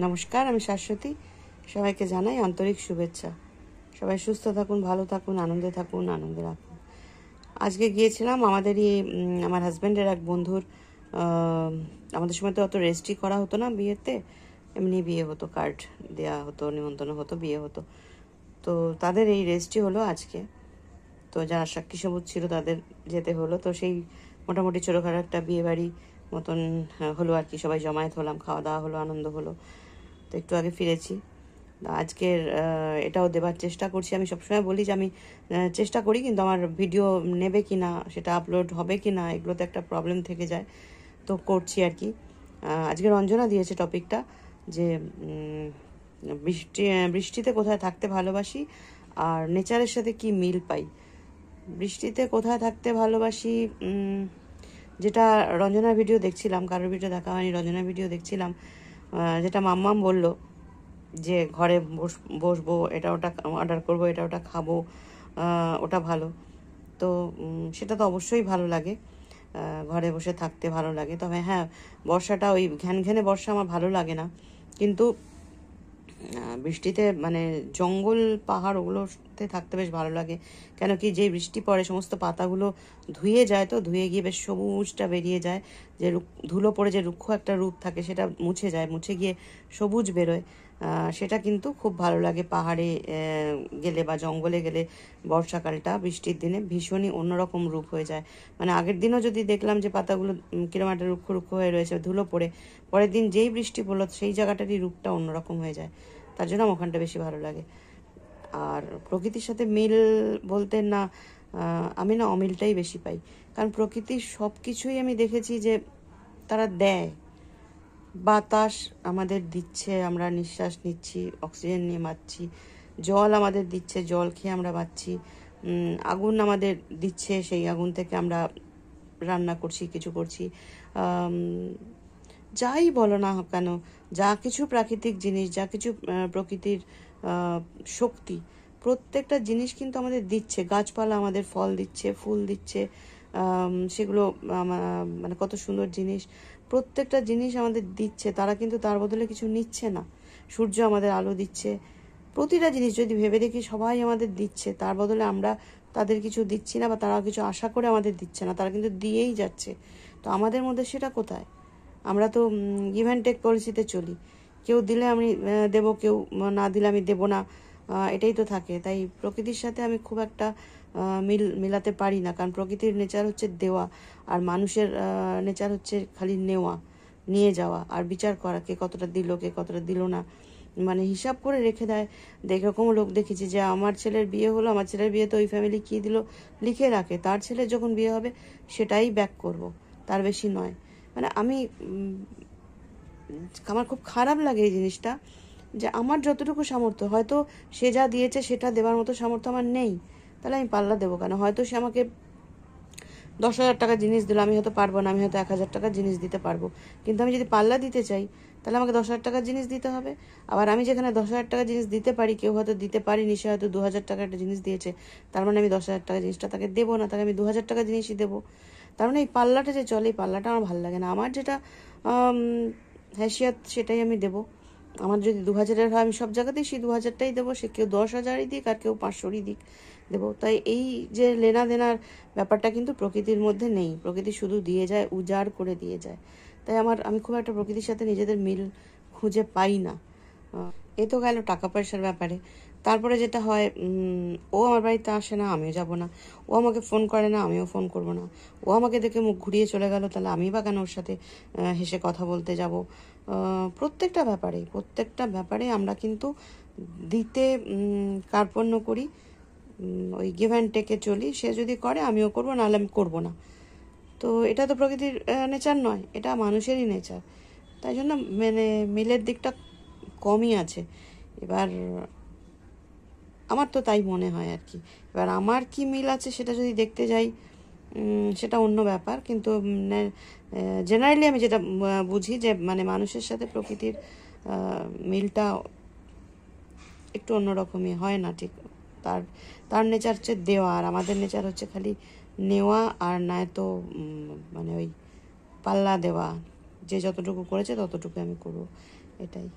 নমস্কার, আমি শাশ্বতী। সবাইকে জানাই আন্তরিক শুভেচ্ছা। সবাই সুস্থ থাকুন, ভালো থাকুন, আনন্দে থাকুন, আনন্দে রাখুন। আজকে গিয়েছিলাম আমাদেরই আমার হাজব্যান্ডের এক বন্ধুর। আমাদের সময় তো অত রেজিস্ট্রি করা হতো না বিয়েতে, এমনি বিয়ে হতো, কার্ড দেওয়া হতো, নিমন্ত্রণ হতো, বিয়ে হতো। তো তাদের এই রেজিস্ট্রি হলো আজকে। তো যারা সাক্ষী সবুজ ছিল তাদের যেতে হলো। তো সেই মোটামুটি ছোটোখাটো একটা বিয়ে বাড়ি মতন হলো আর কি। সবাই জমায়েত হলাম, খাওয়া দাওয়া হলো, আনন্দ হলো। তো একটু আগে ফিরেছি। আজকের এটাও দেবার চেষ্টা করছি। আমি সবসময় বলি যে আমি চেষ্টা করি, কিন্তু আমার ভিডিও নেবে কি না, সেটা আপলোড হবে কি না, এগুলোতে একটা প্রবলেম থেকে যায়। তো করছি আর কি। আজকে রঞ্জনা দিয়েছে টপিকটা যে বৃষ্টিতে কোথায় থাকতে ভালোবাসি আর নেচারের সাথে কি মিল পাই। বৃষ্টিতে কোথায় থাকতে ভালোবাসি, যেটা রঞ্জনার ভিডিও দেখছিলাম, কারোর ভিডিও দেখা হয়নি, রঞ্জনার ভিডিও দেখছিলাম, যেটা মাম্মাম বলল যে ঘরে বসবো, এটা ওটা অর্ডার করবো, এটা ওটা খাবো, ওটা ভালো। তো সেটা তো অবশ্যই ভালো লাগে, ঘরে বসে থাকতে ভালো লাগে। তবে হ্যাঁ, বর্ষাটা ওই ঘ্যানঘ্যানে বর্ষা আমার ভালো লাগে না। কিন্তু বৃষ্টিতে মানে জঙ্গল পাহাড় ওগুলোতে থাকতে বেশ ভালো লাগে। কেন কি, যে বৃষ্টি পড়ে সমস্ত পাতাগুলো ধুয়ে যায়, তো ধুয়ে গিয়ে বেশ সবুজটা বেরিয়ে যায়। যে ধুলো পড়ে যে রুক্ষ একটা রূপ থাকে সেটা মুছে যায়, মুছে গিয়ে সবুজ বেরোয়। সেটা কিন্তু খুব ভালো লাগে পাহাড়ে গেলে বা জঙ্গলে গেলে। বর্ষাকালটা বৃষ্টির দিনে ভীষণই অন্যরকম রূপ হয়ে যায়। মানে আগের দিনও যদি দেখলাম যে পাতাগুলো কিরম একটা রুক্ষ রুক্ষ হয়ে রয়েছে, ধুলো পড়ে, পরের দিন যেই বৃষ্টি পড়লো সেই জায়গাটারই রূপটা অন্যরকম হয়ে যায়। তার জন্য আমার ওখানটা বেশি ভালো লাগে। আর প্রকৃতির সাথে মিল বলতে না, আমি না অমিলটাই বেশি পাই। কারণ প্রকৃতির সব কিছুই আমি দেখেছি যে তারা দেয়। বাতাস আমাদের দিচ্ছে, আমরা নিঃশ্বাস নিচ্ছি, অক্সিজেন নিয়ে বাঁচছি। জল আমাদের দিচ্ছে, জল খেয়ে আমরা বাঁচছি। আগুন আমাদের দিচ্ছে, সেই আগুন থেকে আমরা রান্না করছি, কিছু করছি। যাই বলো না কেন, যা কিছু প্রাকৃতিক জিনিস, যা কিছু প্রকৃতির শক্তি, প্রত্যেকটা জিনিস কিন্তু আমাদের দিচ্ছে। গাছপালা আমাদের ফল দিচ্ছে, ফুল দিচ্ছে, সেগুলো মানে কত সুন্দর জিনিস। প্রত্যেকটা জিনিস আমাদের দিচ্ছে, তারা কিন্তু তার বদলে কিছু নিচ্ছে না। সূর্য আমাদের আলো দিচ্ছে। প্রতিটা জিনিস যদি ভেবে দেখি, সবাই আমাদের দিচ্ছে, তার বদলে আমরা তাদের কিছু দিচ্ছি না, বা তারা কিছু আশা করে আমাদের দিচ্ছে না, তারা কিন্তু দিয়েই যাচ্ছে। তো আমাদের মধ্যে সেটা কোথায়? আমরা তো গিভ অ্যান্ড টেক পলিসিতে চলি। কেউ দিলে আমি দেবো, কেউ না দিলে আমি দেবো না, এটাই তো থাকে। তাই প্রকৃতির সাথে আমি খুব একটা মিলাতে পারি না। কারণ প্রকৃতির নেচার হচ্ছে দেওয়া, আর মানুষের নেচার হচ্ছে খালি নেওয়া, নিয়ে যাওয়া, আর বিচার করা কে কতটা দিল, কে কতটা দিল না, মানে হিসাব করে রেখে দেয়। এরকম লোক দেখেছি যে আমার ছেলের বিয়ে হলো, আমার ছেলের বিয়েতে ওই ফ্যামিলি কী দিল লিখে রাখে, তার ছেলের যখন বিয়ে হবে সেটাই ব্যাক করব, তার বেশি নয়। মানে আমার খুব খারাপ লাগে এই জিনিসটা, যে আমার যতটুকু সামর্থ্য, হয়তো সে যা দিয়েছে সেটা দেওয়ার মতো সামর্থ্য আমার নেই, তাহলে আমি পাল্লা দেবো কেন? হয়তো সে আমাকে 10,000 টাকার জিনিস দিল, আমি হয়তো পারবো না, আমি হয়তো 1,000 টাকার জিনিস দিতে পারবো। কিন্তু আমি যদি পাল্লা দিতে চাই, তাহলে আমাকে 10,000 টাকার জিনিস দিতে হবে। আবার আমি যেখানে 10,000 টাকার জিনিস দিতে পারি, কেউ হয়তো দিতে পারিনি, সে হয়তো 2,000 টাকার একটা জিনিস দিয়েছে, তার মানে আমি 10,000 টাকার জিনিসটা তাকে দেবো না, তাকে আমি 2,000 টাকার জিনিসই দেবো। তার মানে এই পাল্লাটা যে চলে, এই পাল্লাটা আমার ভালো লাগে না। আমার যেটা হ্যাসিয়াত সেটাই আমি দেবো। আমার যদি 2,000-এর হয়, আমি সব জায়গাতেই সেই 2,000টাই দেবো। সে কেউ 10,000-ই দিক আর কেউ 500-ই দিক, দেবো। তাই এই যে লেনা দেনার ব্যাপারটা কিন্তু প্রকৃতির মধ্যে নেই। প্রকৃতি শুধু দিয়ে যায়, উজাড় করে দিয়ে যায়। তাই আমি খুব একটা প্রকৃতির সাথে নিজেদের মিল খুঁজে পাই না। এ তো গেল টাকা পয়সার ব্যাপারে। তারপরে যেটা হয়, ও আমার বাড়িতে আসে না, আমিও যাব না। ও আমাকে ফোন করে না, আমিও ফোন করব না। ও আমাকে দেখে মুখ ঘুরিয়ে চলে গেল, তাহলে আমি বা কেন ওর সাথে হেসে কথা বলতে যাব? প্রত্যেকটা ব্যাপারে আমরা কিন্তু দিতে কার্পণ্য করি, ওই গিভ অ্যান্ড টেকে চলি। সে যদি করে আমিও করবো, নাহলে আমি করবো না। তো এটা তো প্রকৃতির নেচার নয়, এটা মানুষেরই নেচার। তাই জন্য মানে মিলের দিকটা কমই আছে। এবার আমার তো তাই মনে হয় আর কি। এবার আমার কি মিল আছে সেটা যদি দেখতে যাই, সেটা অন্য ব্যাপার। কিন্তু জেনারেলি আমি যেটা বুঝি, যে মানে মানুষের সাথে প্রকৃতির মিলটা একটু অন্যরকমই হয় না ঠিক। তার তার নেচার হচ্ছে দেওয়া, আর আমাদের নেচার হচ্ছে খালি নেওয়া, আর নয়তো মানে ওই পাল্লা দেওয়া, যে যতটুকু করেছে ততটুকু আমি করবো, এটাই।